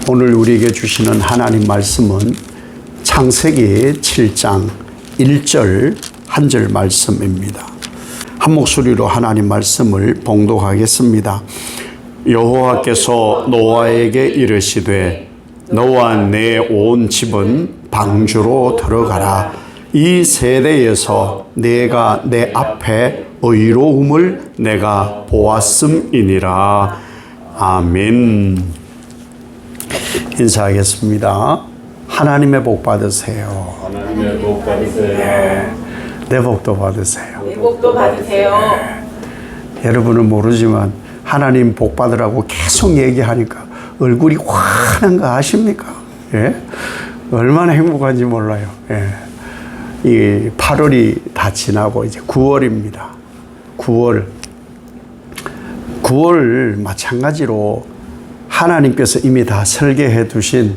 오늘 우리에게 주시는 하나님 말씀은 창세기 7장 1절 한 절 말씀입니다. 한 목소리로 하나님 말씀을 봉독하겠습니다. 여호와께서 노아에게 이르시되 너와 내 온 집은 방주로 들어가라. 이 세대에서 내가 내 앞에 의로움을 내가 보았음이니라. 아멘. 인사하겠습니다. 하나님의 복 받으세요. 하나님의 복 받으세요. 네. 내 복도 받으세요. 내 복도 받으세요. 네. 여러분은 모르지만 하나님 복 받으라고 계속 얘기하니까 얼굴이 환한 거 아십니까? 예? 얼마나 행복한지 몰라요. 예. 이 8월이 다 지나고 이제 9월입니다. 9월 마찬가지로 하나님께서 이미 다 설계해 두신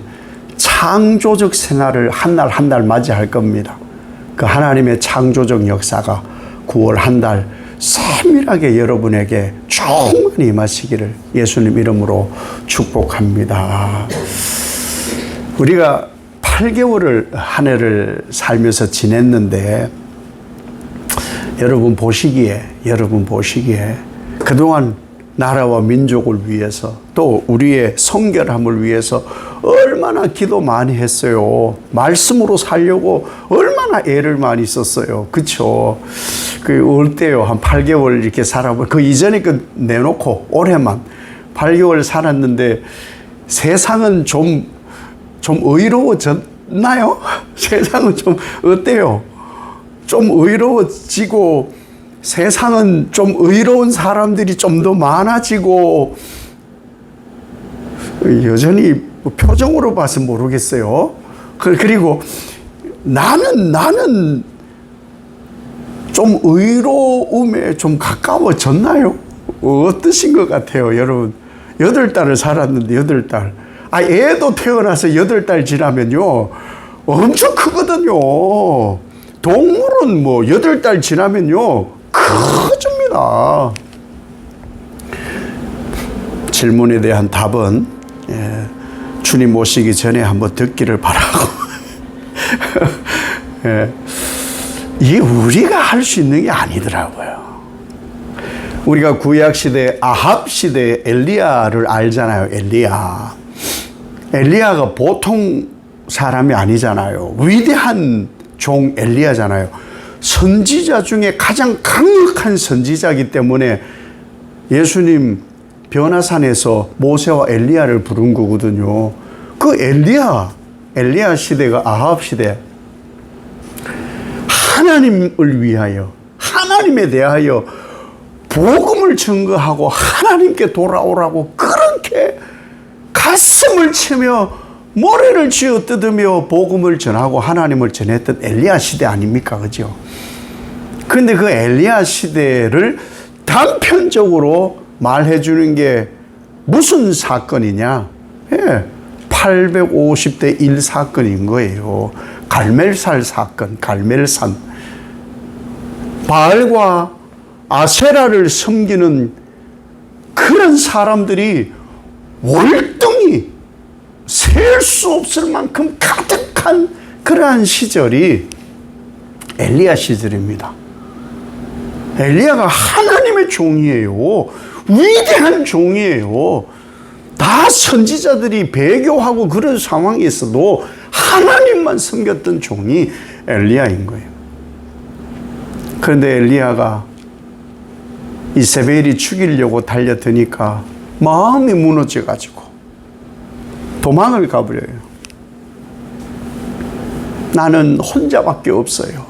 창조적 생활을 한 날 한 달 맞이할 겁니다. 그 하나님의 창조적 역사가 9월 한 달 세밀하게 여러분에게 충만히 임하시기를 예수님 이름으로 축복합니다. 우리가 8개월을 한 해를 살면서 지냈는데 여러분 보시기에 그동안 나라와 민족을 위해서 또 우리의 성결함을 위해서 얼마나 기도 많이 했어요. 말씀으로 살려고 얼마나 애를 많이 썼어요. 그쵸? 어때요? 한 8개월 이렇게 살아보면 그 이전에 내놓고 올해만 8개월 살았는데 세상은 좀 의로워졌나요? 세상은 좀 어때요? 좀 의로워지고 세상은 좀 의로운 사람들이 좀 더 많아지고 여전히 표정으로 봐서 모르겠어요. 그리고 나는 좀 의로움에 좀 가까워졌나요? 어떠신 것 같아요, 여러분? 8달을 살았는데 8달. 애도 태어나서 8달 지나면요 엄청 크거든요. 동물은 8달 지나면요 커집니다. 질문에 대한 답은 주님 모시기 전에 한번 듣기를 바라고 이게 우리가 할 수 있는 게 아니더라고요. 우리가 구약시대 아합 시대 엘리야를 알잖아요. 엘리야가 보통 사람이 아니잖아요. 위대한 종 엘리야잖아요. 선지자 중에 가장 강력한 선지자이기 때문에 예수님 변화산에서 모세와 엘리야를 부른 거거든요. 그 엘리야 시대가 아합 시대, 하나님을 위하여, 하나님에 대하여 복음을 증거하고 하나님께 돌아오라고 그렇게 가슴을 치며 모래를 쥐어 뜯으며 복음을 전하고 하나님을 전했던 엘리야 시대 아닙니까? 그죠? 그런데 그 엘리야 시대를 단편적으로 말해주는 게 무슨 사건이냐? 850대 1 사건인 거예요. 갈멜산 사건, 갈멜산. 바알과 아세라를 섬기는 그런 사람들이 월등히 셀 수 없을 만큼 가득한 그러한 시절이 엘리야 시절입니다. 엘리야가 하나님의 종이에요. 위대한 종이에요. 다 선지자들이 배교하고 그런 상황에 있어도 하나님만 섬겼던 종이 엘리야인 거예요. 그런데 엘리야가 이세벨이 죽이려고 달려드니까 마음이 무너져가지고 도망을 가버려요. 나는 혼자밖에 없어요.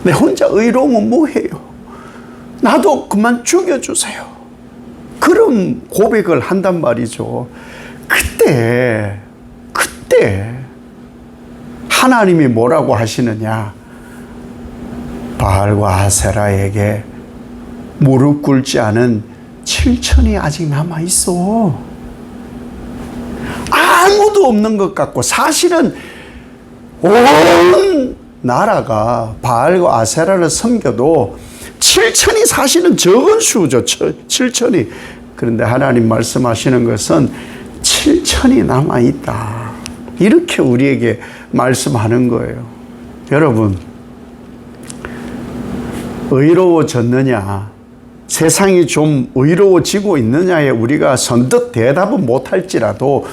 내 혼자 의로우면 뭐해요? 나도 그만 죽여주세요. 그런 고백을 한단 말이죠. 그때 하나님이 뭐라고 하시느냐? 바알과 아세라에게 무릎 꿇지 않은 7천이 아직 남아있어. 아무도 없는 것 같고 사실은 온 나라가 바알과 아세라를 섬겨도 7천이 사실은 적은 수죠. 7천이. 그런데 하나님 말씀하시는 것은 7천이 남아있다. 이렇게 우리에게 말씀하는 거예요. 여러분, 의로워졌느냐, 세상이 좀 의로워지고 있느냐에 우리가 선뜻 대답은 못할지라도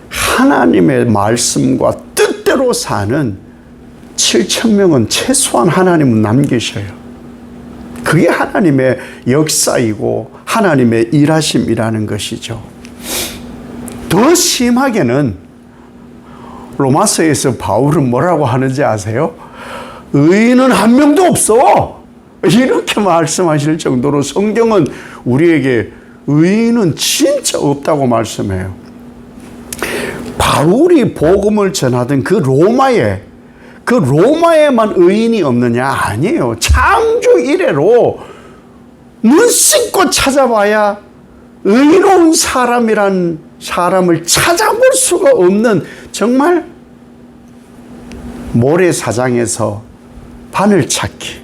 하나님의 말씀과 뜻대로 사는 7천 명은 최소한 하나님은 남기셔요. 그게 하나님의 역사이고 하나님의 일하심이라는 것이죠. 더 심하게는 로마서에서 바울은 뭐라고 하는지 아세요? 의인은 한 명도 없어. 이렇게 말씀하실 정도로 성경은 우리에게 의인은 진짜 없다고 말씀해요. 바울이 복음을 전하던 그 로마에만 의인이 없느냐? 아니에요. 창조 이래로 눈 씻고 찾아봐야 의로운 사람이란 사람을 찾아볼 수가 없는, 정말 모래사장에서 바늘 찾기,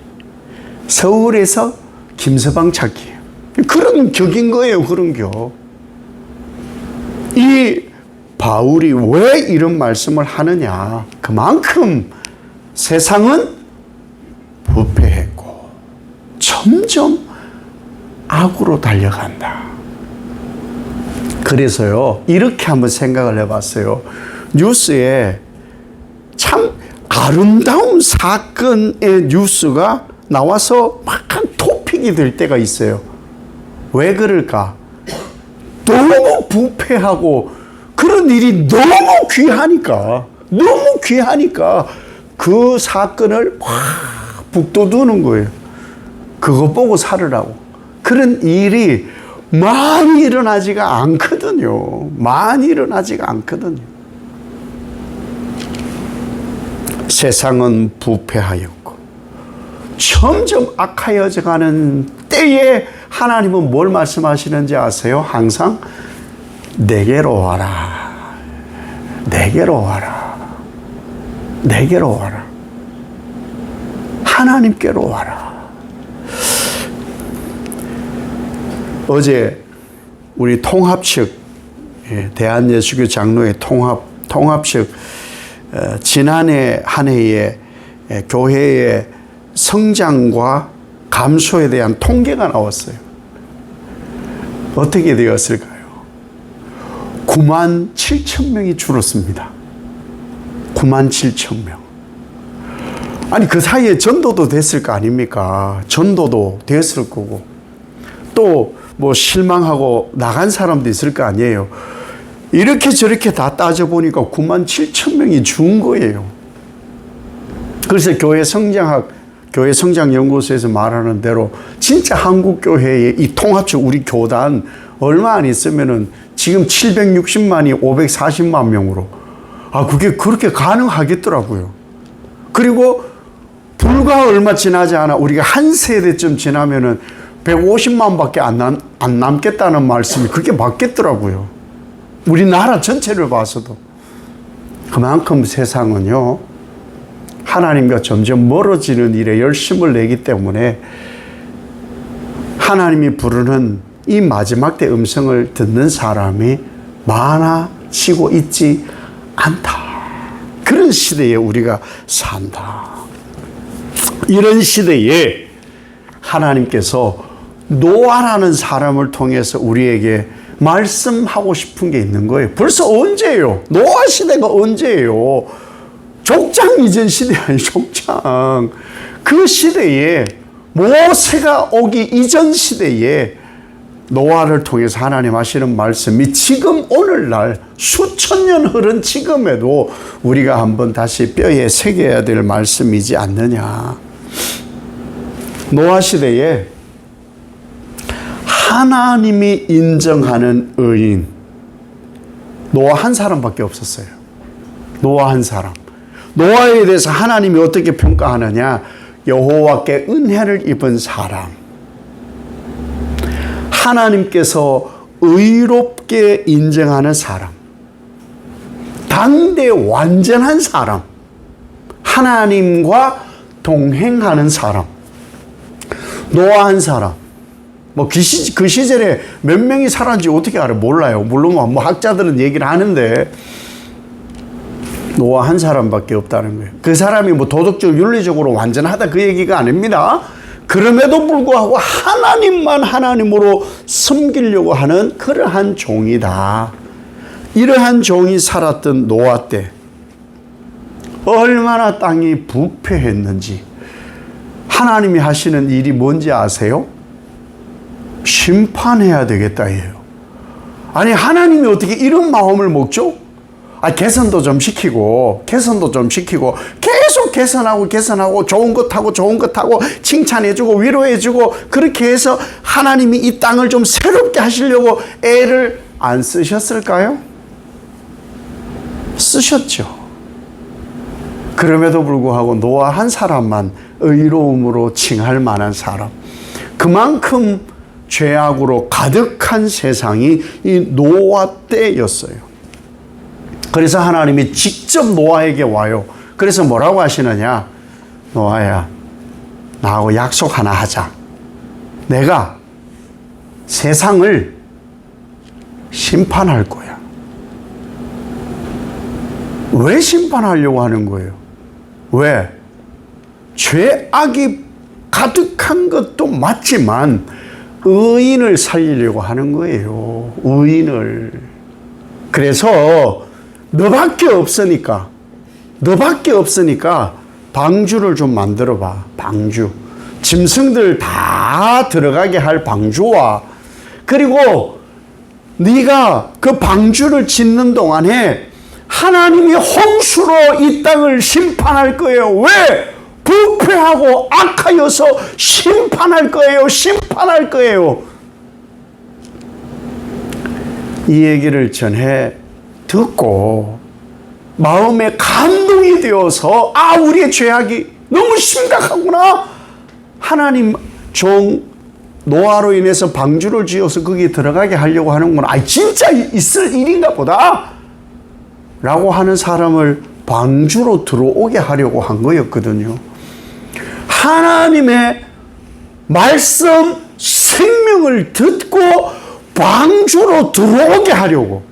서울에서 김서방 찾기, 그런 격인 거예요. 그런 격. 이 바울이 왜 이런 말씀을 하느냐? 그만큼 세상은 부패했고 점점 악으로 달려간다. 그래서요, 이렇게 한번 생각을 해봤어요. 뉴스에 참 아름다운 사건의 뉴스가 나와서 막 토픽이 될 때가 있어요. 왜 그럴까? 너무 부패하고 그런 일이 너무 귀하니까 그 사건을 확 북돋우는 거예요. 그거 보고 살으라고. 그런 일이 많이 일어나지가 않거든요. 세상은 부패하였고 점점 악하여져 가는 때에 하나님은 뭘 말씀하시는지 아세요? 항상 내게로 와라. 하나님께로 와라. 어제 우리 통합 측, 대한예수교 장로회 통합 측 지난해 한 해에 교회의 성장과 감소에 대한 통계가 나왔어요. 어떻게 되었을까요? 9만 7천 명이 줄었습니다. 9만 7천 명. 아니, 그 사이에 전도도 됐을 거 아닙니까? 전도도 됐을 거고, 또 뭐 실망하고 나간 사람도 있을 거 아니에요. 이렇게 저렇게 다 따져보니까 9만 7천 명이 준 거예요. 그래서 교회 성장연구소에서 말하는 대로 진짜 한국교회의 이 통합적 우리 교단 얼마 안 있으면은 지금 760만이 540만 명으로, 그게 그렇게 가능하겠더라고요. 그리고 불과 얼마 지나지 않아 우리가 한 세대쯤 지나면은 150만밖에 안 남겠다는 말씀이 그렇게 맞겠더라고요. 우리나라 전체를 봐서도. 그만큼 세상은요, 하나님과 점점 멀어지는 일에 열심을 내기 때문에 하나님이 부르는 이 마지막 때 음성을 듣는 사람이 많아지고 있지 않다. 그런 시대에 우리가 산다. 이런 시대에 하나님께서 노아라는 사람을 통해서 우리에게 말씀하고 싶은 게 있는 거예요. 벌써 언제예요? 노아 시대가 언제예요? 족장 이전 시대 아니, 족장. 그 시대에, 모세가 오기 이전 시대에 노아를 통해서 하나님 하시는 말씀이 지금 오늘날 수천 년 흐른 지금에도 우리가 한번 다시 뼈에 새겨야 될 말씀이지 않느냐. 노아 시대에 하나님이 인정하는 의인, 노아 한 사람밖에 없었어요. 노아 한 사람. 노아에 대해서 하나님이 어떻게 평가하느냐? 여호와께 은혜를 입은 사람. 하나님께서 의롭게 인정하는 사람. 당대 완전한 사람. 하나님과 동행하는 사람. 노아 한 사람. 뭐 그 시절에 몇 명이 살았는지 어떻게 알아요? 몰라요. 물론 뭐 학자들은 얘기를 하는데 노아 한 사람밖에 없다는 거예요. 그 사람이 뭐 도덕적 윤리적으로 완전하다 그 얘기가 아닙니다. 그럼에도 불구하고 하나님만 하나님으로 섬기려고 하는 그러한 종이다. 이러한 종이 살았던 노아 때 얼마나 땅이 부패했는지 하나님이 하시는 일이 뭔지 아세요? 심판해야 되겠다 예요. 아니 하나님이 어떻게 이런 마음을 먹죠? 개선도 좀 시키고 계속 개선하고 좋은 것 하고 칭찬해주고 위로해주고 그렇게 해서 하나님이 이 땅을 좀 새롭게 하시려고 애를 안 쓰셨을까요? 쓰셨죠. 그럼에도 불구하고 노아 한 사람만 의로움으로 칭할 만한 사람, 그만큼 죄악으로 가득한 세상이 이 노아 때였어요. 그래서 하나님이 직접 노아에게 와요. 그래서 뭐라고 하시느냐? 노아야, 나하고 약속 하나 하자. 내가 세상을 심판할 거야. 왜 심판하려고 하는 거예요? 왜? 죄악이 가득한 것도 맞지만 의인을 살리려고 하는 거예요. 의인을. 그래서 너밖에 없으니까 방주를 좀 만들어 봐. 방주. 짐승들 다 들어가게 할 방주와, 그리고 네가 그 방주를 짓는 동안에 하나님이 홍수로 이 땅을 심판할 거예요. 왜? 부패하고 악하여서 심판할 거예요. 이 얘기를 전해 듣고 마음에 감동이 되어서 우리의 죄악이 너무 심각하구나. 하나님 종 노아로 인해서 방주를 지어서 거기에 들어가게 하려고 하는구나. 진짜 있을 일인가 보다. 라고 하는 사람을 방주로 들어오게 하려고 한 거였거든요. 하나님의 말씀, 생명을 듣고 방주로 들어오게 하려고,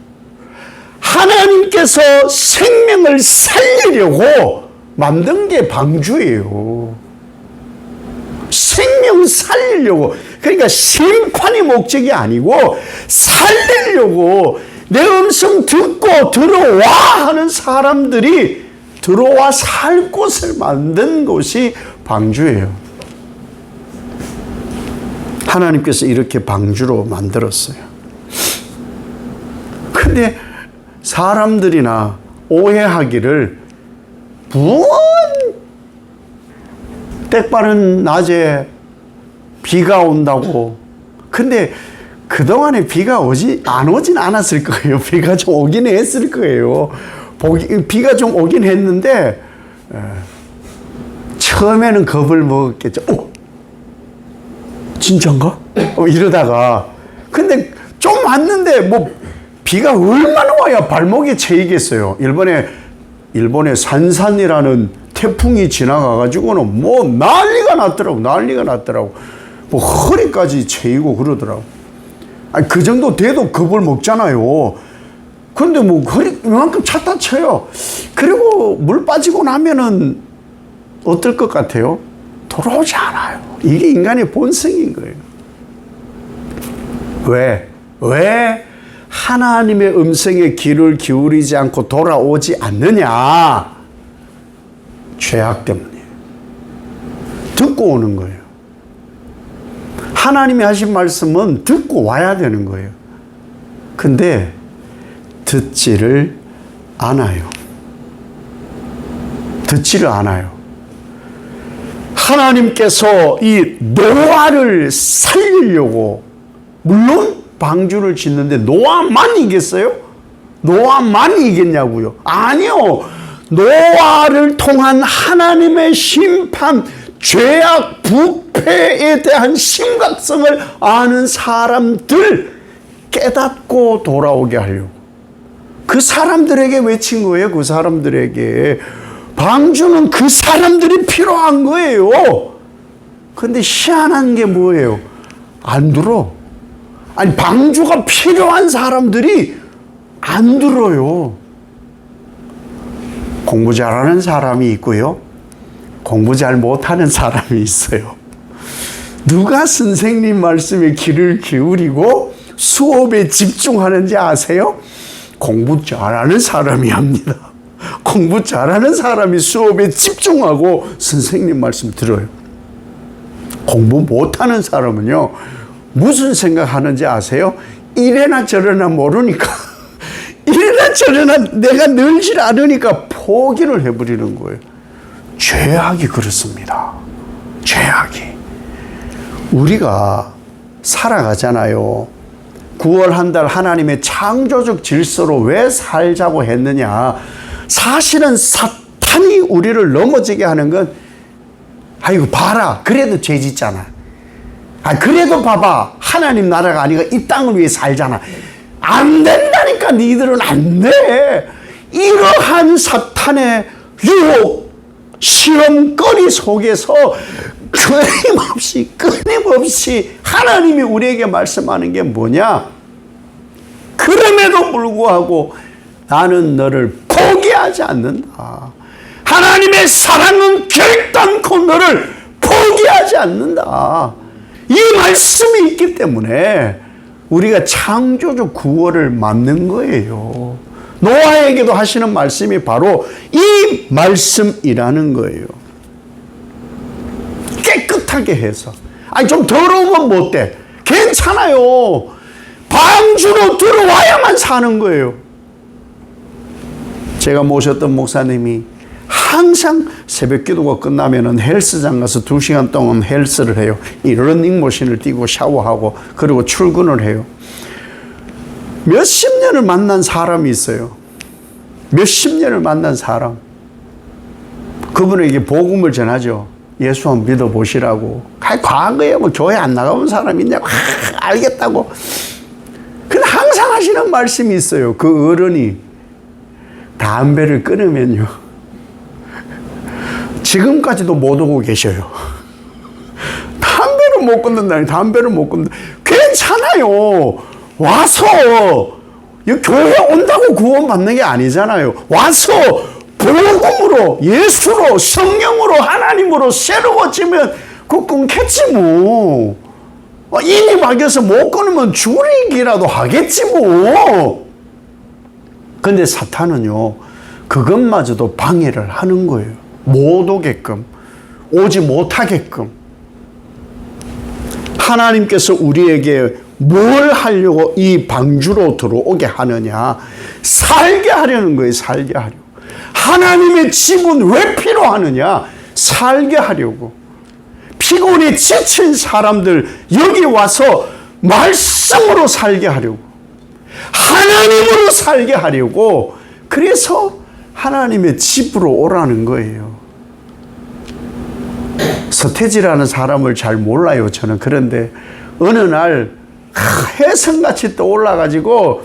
하나님께서 생명을 살리려고 만든 게 방주예요. 생명 살리려고. 그러니까 심판이 목적이 아니고 살리려고, 내 음성 듣고 들어와 하는 사람들이 들어와 살 곳을 만든 곳이 방주예요. 하나님께서 이렇게 방주로 만들었어요. 근데 사람들이나 오해하기를, 때빠른 낮에 비가 온다고. 근데 그동안에 비가 안 오진 않았을 거예요. 비가 좀 오긴 했을 거예요. 비가 좀 오긴 했는데 처음에는 겁을 먹었겠죠. 진짠가? 이러다가, 근데 좀 왔는데 뭐 비가 얼마나 와야 발목에 채이겠어요. 일본의 산산이라는 태풍이 지나가가지고는 뭐 난리가 났더라고. 뭐 허리까지 채이고 그러더라고. 그 정도 돼도 겁을 먹잖아요. 그런데 뭐 허리 이만큼 찼다 쳐요. 그리고 물 빠지고 나면은 어떨 것 같아요? 돌아오지 않아요. 이게 인간의 본성인 거예요. 왜 하나님의 음성에 귀를 기울이지 않고 돌아오지 않느냐? 죄악 때문이에요. 듣고 오는 거예요. 하나님이 하신 말씀은 듣고 와야 되는 거예요. 근데 듣지를 않아요. 하나님께서 이 노아를 살리려고, 물론 방주를 짓는데 노아만 이겼어요? 노아만 이겼냐고요? 아니요. 노아를 통한 하나님의 심판, 죄악, 부패에 대한 심각성을 아는 사람들 깨닫고 돌아오게 하려고. 그 사람들에게 외친 거예요. 그 사람들에게. 방주는 그 사람들이 필요한 거예요. 근데 희한한 게 뭐예요? 안 들어. 아니, 방주가 필요한 사람들이 안 들어요. 공부 잘하는 사람이 있고요. 공부 잘 못하는 사람이 있어요. 누가 선생님 말씀에 귀를 기울이고 수업에 집중하는지 아세요? 공부 잘하는 사람이 합니다. 공부 잘하는 사람이 수업에 집중하고 선생님 말씀 들어요. 공부 못하는 사람은요, 무슨 생각하는지 아세요? 이래나 저래나 모르니까 이래나 저래나 내가 늘질 않으니까 포기를 해버리는 거예요. 죄악이 그렇습니다. 죄악이. 우리가 살아가잖아요. 9월 한 달 하나님의 창조적 질서로 왜 살자고 했느냐. 사실은 사탄이 우리를 넘어지게 하는 건, 아이고 봐라, 그래도 죄 짓잖아. 아, 그래도 봐봐, 하나님 나라가 아니라 이 땅을 위해 살잖아. 안 된다니까. 니들은 안 돼. 이러한 사탄의 유혹, 시험거리 속에서 끊임없이 하나님이 우리에게 말씀하는 게 뭐냐? 그럼에도 불구하고 나는 너를 포기하지 않는다. 하나님의 사랑은 결단코 너를 포기하지 않는다. 이 말씀이 있기 때문에 우리가 창조적 구원을 맞는 거예요. 노아에게도 하시는 말씀이 바로 이 말씀이라는 거예요. 깨끗하게 해서. 아니, 좀 더러우면 못 돼. 괜찮아요. 방주로 들어와야만 사는 거예요. 제가 모셨던 목사님이 항상 새벽 기도가 끝나면은 헬스장 가서 2시간 동안 헬스를 해요. 이 러닝머신을 뛰고 샤워하고 그리고 출근을 해요. 몇십 년을 만난 사람이 있어요. 몇십 년을 만난 사람. 그분에게 복음을 전하죠. 예수 한번 믿어보시라고. 과거에 뭐 교회 안 나가본 사람이 있냐고. 알겠다고. 근데 항상 하시는 말씀이 있어요. 그 어른이 담배를 끊으면요, 지금까지도 못 오고 계셔요. 담배를 못 끊는다니. 담배를 못 끊는다. 괜찮아요. 와서 교회 온다고 구원받는 게 아니잖아요. 와서 복음으로, 예수로, 성령으로, 하나님으로 새로워지면 그거 끊겠지 뭐. 인이 막혀서 못 끊으면 줄이기라도 하겠지 뭐. 근데 사탄은요, 그것마저도 방해를 하는 거예요. 못 오게끔, 오지 못하게끔. 하나님께서 우리에게 뭘 하려고 이 방주로 들어오게 하느냐? 살게 하려는 거예요. 살게 하려고. 하나님의 집은 왜 필요하느냐? 살게 하려고. 피곤에 지친 사람들 여기 와서 말씀으로 살게 하려고. 하나님으로 살게 하려고. 그래서 하나님의 집으로 오라는 거예요. 서태지라는 사람을 잘 몰라요, 저는. 그런데 어느 날 해성같이 떠올라가지고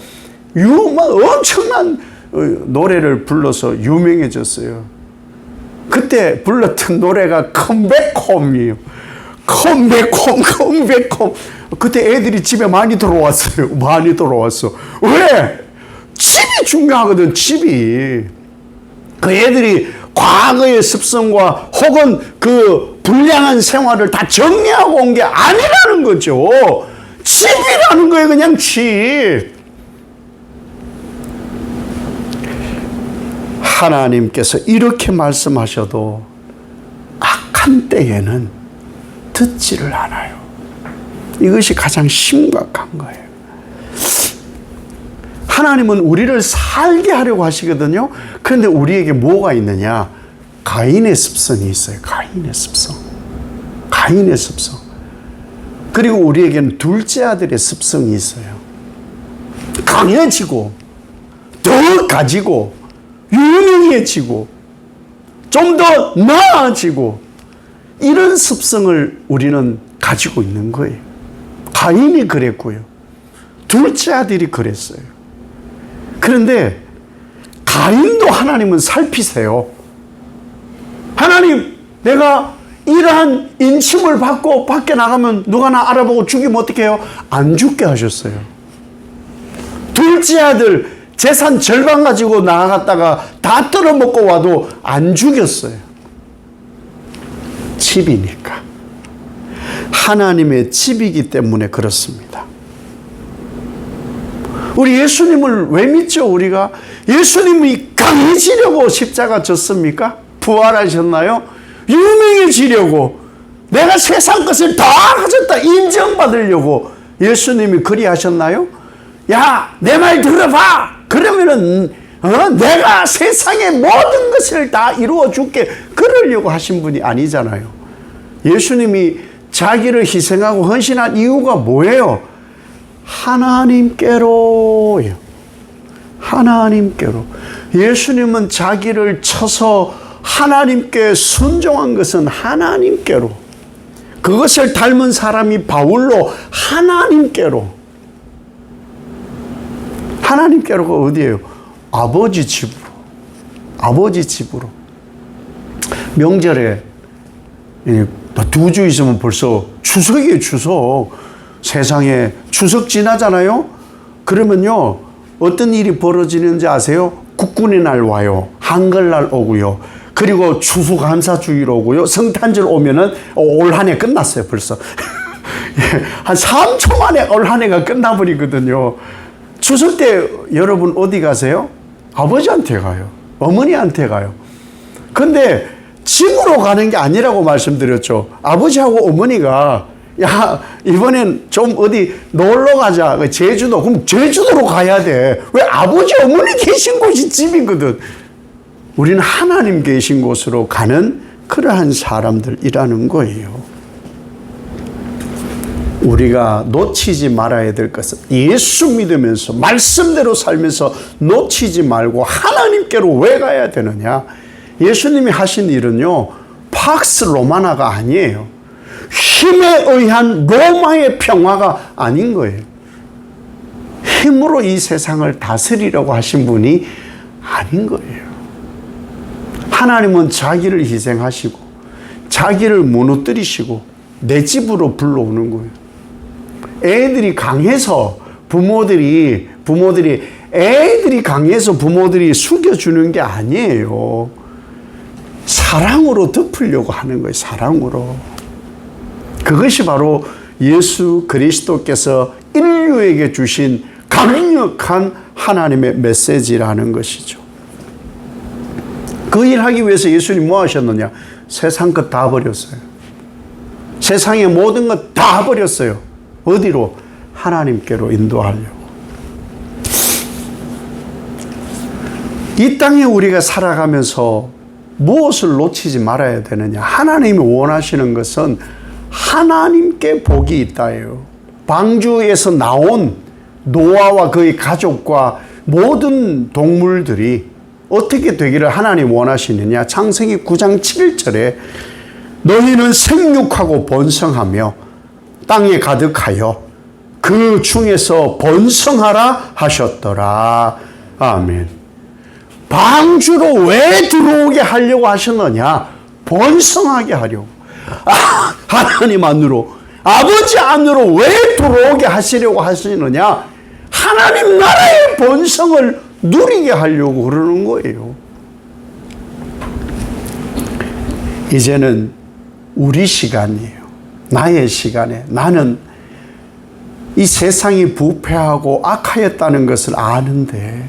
엄청난 노래를 불러서 유명해졌어요. 그때 불렀던 노래가 컴백홈이에요. 컴백홈. 그때 애들이 집에 많이 들어왔어요. 많이 들어왔어. 왜? 집이 중요하거든, 집이. 그 애들이 과거의 습성과 혹은 그 불량한 생활을 다 정리하고 온 게 아니라는 거죠. 집이라는 거예요, 그냥 집. 하나님께서 이렇게 말씀하셔도 악한 때에는 듣지를 않아요. 이것이 가장 심각한 거예요. 하나님은 우리를 살게 하려고 하시거든요. 그런데 우리에게 뭐가 있느냐? 가인의 습성이 있어요. 가인의 습성. 그리고 우리에게는 둘째 아들의 습성이 있어요. 강해지고, 더 가지고, 유능해지고, 좀 더 나아지고, 이런 습성을 우리는 가지고 있는 거예요. 가인이 그랬고요. 둘째 아들이 그랬어요. 그런데 가인도 하나님은 살피세요. 하나님, 내가 이러한 인침을 받고 밖에 나가면 누가 나 알아보고 죽이면 어떻게 해요? 안 죽게 하셨어요. 둘째 아들 재산 절반 가지고 나갔다가 다 떨어먹고 와도 안 죽였어요. 집이니까. 하나님의 집이기 때문에 그렇습니다. 우리 예수님을 왜 믿죠? 우리가 예수님이 강해지려고 십자가 졌습니까? 부활하셨나요? 유명해지려고, 내가 세상 것을 다 가졌다 인정받으려고 예수님이 그리하셨나요? 야, 내 말 들어봐. 그러면은 내가 세상의 모든 것을 다 이루어 줄게. 그러려고 하신 분이 아니잖아요. 예수님이 자기를 희생하고 헌신한 이유가 뭐예요? 하나님께로요. 하나님께로. 예수님은 자기를 쳐서 하나님께 순종한 것은 하나님께로. 그것을 닮은 사람이 바울로 하나님께로. 하나님께로가 어디예요? 아버지 집으로. 아버지 집으로. 명절에 2주 있으면 벌써 추석이에요, 추석. 세상에 추석 지나잖아요? 그러면요, 어떤 일이 벌어지는지 아세요? 국군의 날 와요. 한글날 오고요. 그리고 추수감사주일 오고요. 성탄절 오면은 올 한 해 끝났어요, 벌써. 한 3초 만에 올 한 해가 끝나버리거든요. 추석 때 여러분 어디 가세요? 아버지한테 가요. 어머니한테 가요. 근데 집으로 가는 게 아니라고 말씀드렸죠. 아버지하고 어머니가 야, 이번엔 좀 어디 놀러 가자. 제주도. 그럼 제주도로 가야 돼. 왜? 아버지, 어머니 계신 곳이 집이거든. 우리는 하나님 계신 곳으로 가는 그러한 사람들이라는 거예요. 우리가 놓치지 말아야 될 것은 예수 믿으면서 말씀대로 살면서 놓치지 말고 하나님께로 왜 가야 되느냐? 예수님이 하신 일은요, 팍스 로마나가 아니에요. 힘에 의한 로마의 평화가 아닌 거예요. 힘으로 이 세상을 다스리려고 하신 분이 아닌 거예요. 하나님은 자기를 희생하시고 자기를 무너뜨리시고 내 집으로 불러오는 거예요. 애들이 강해서 부모들이 애들이 강해서 부모들이 숙여주는 게 아니에요. 사랑으로 덮으려고 하는 거예요. 사랑으로. 그것이 바로 예수 그리스도께서 인류에게 주신 강력한 하나님의 메시지라는 것이죠. 그 일하기 위해서 예수님이 뭐 하셨느냐? 세상 것 다 버렸어요. 세상의 모든 것 다 버렸어요. 어디로? 하나님께로 인도하려고. 이 땅에 우리가 살아가면서 무엇을 놓치지 말아야 되느냐? 하나님이 원하시는 것은 하나님께 복이 있다예요. 방주에서 나온 노아와 그의 가족과 모든 동물들이 어떻게 되기를 하나님 원하시느냐? 창세기 9장 7절에 너희는 생육하고 번성하며 땅에 가득하여 그 중에서 번성하라 하셨더라. 아멘. 방주로 왜 들어오게 하려고 하셨느냐? 번성하게 하려고. 하나님 안으로, 아버지 안으로 왜 들어오게 하시려고 하시느냐? 하나님 나라의 번성을 누리게 하려고 그러는 거예요. 이제는 우리 시간이에요. 나의 시간에 나는 이 세상이 부패하고 악하였다는 것을 아는데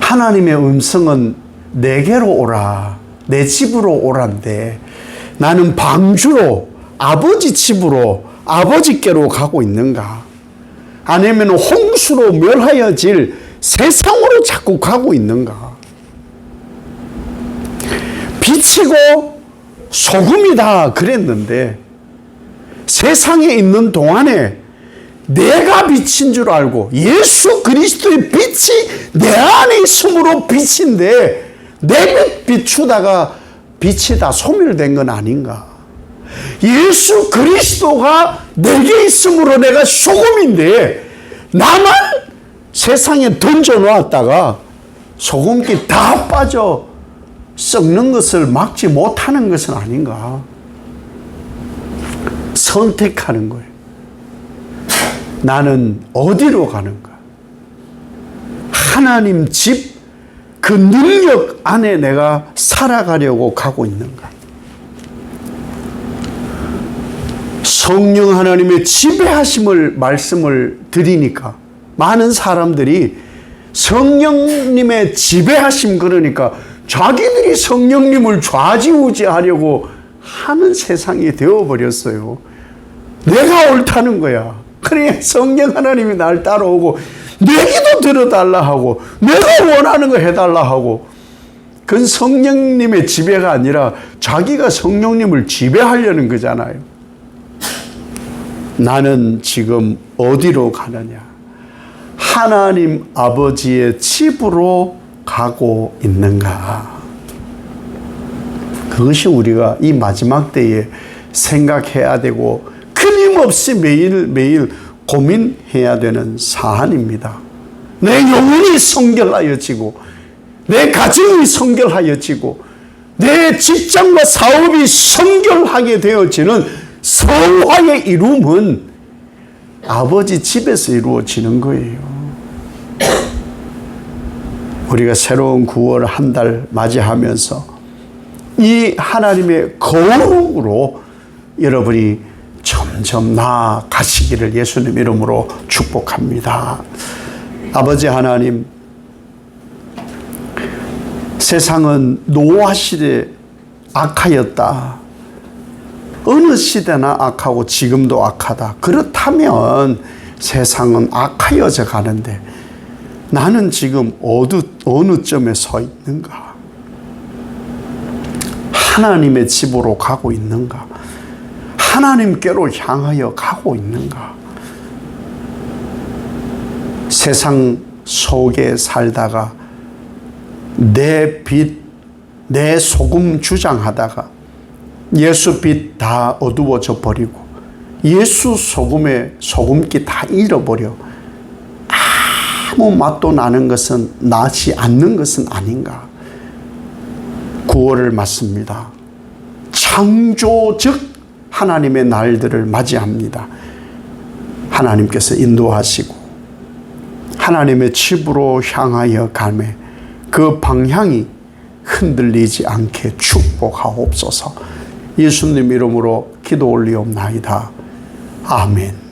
하나님의 음성은 내게로 오라, 내 집으로 오란데 나는 방주로, 아버지 집으로, 아버지께로 가고 있는가? 아니면 홍수로 멸하여질 세상으로 자꾸 가고 있는가? 빛이고 소금이다 그랬는데 세상에 있는 동안에 내가 빛인 줄 알고 예수 그리스도의 빛이 내 안에 있음으로 빛인데 내 비추다가 빛이 다 소멸된 건 아닌가? 예수 그리스도가 내게 있음으로 내가 소금인데 나만 세상에 던져놓았다가 소금기 다 빠져 썩는 것을 막지 못하는 것은 아닌가? 선택하는 거예요. 나는 어디로 가는가? 하나님 집, 그 능력 안에 내가 살아가려고 가고 있는가? 성령 하나님의 지배하심을 말씀을 드리니까 많은 사람들이 성령님의 지배하심, 그러니까 자기들이 성령님을 좌지우지하려고 하는 세상이 되어버렸어요. 내가 옳다는 거야. 그래, 성령 하나님이 날 따라오고 내 기도 들어달라 하고 내가 원하는 거 해달라 하고, 그건 성령님의 지배가 아니라 자기가 성령님을 지배하려는 거잖아요. 나는 지금 어디로 가느냐? 하나님 아버지의 집으로 가고 있는가? 그것이 우리가 이 마지막 때에 생각해야 되고 끊임없이 매일매일 고민해야 되는 사안입니다. 내 영혼이 성결하여지고 내 가정이 성결하여지고 내 직장과 사업이 성결하게 되어지는 성화의 이룸은 아버지 집에서 이루어지는 거예요. 우리가 새로운 9월 한 달 맞이하면서 이 하나님의 거룩으로 여러분이 점점 나아가시기를 예수님 이름으로 축복합니다. 아버지 하나님, 세상은 노아 시대 악하였다. 어느 시대나 악하고 지금도 악하다. 그렇다면 세상은 악하여져 가는데 나는 지금 어느 점에 서 있는가? 하나님의 집으로 가고 있는가? 하나님께로 향하여 가고 있는가? 세상 속에 살다가 내 빛, 내 소금 주장하다가 예수 빛 다 어두워져 버리고 예수 소금에 소금기 다 잃어버려 아무 맛도 나는 것은 나지 않는 것은 아닌가? 9월을 맞습니다. 창조적 하나님의 날들을 맞이합니다. 하나님께서 인도하시고 하나님의 집으로 향하여 가매 그 방향이 흔들리지 않게 축복하옵소서. 예수님 이름으로 기도 올리옵나이다. 아멘.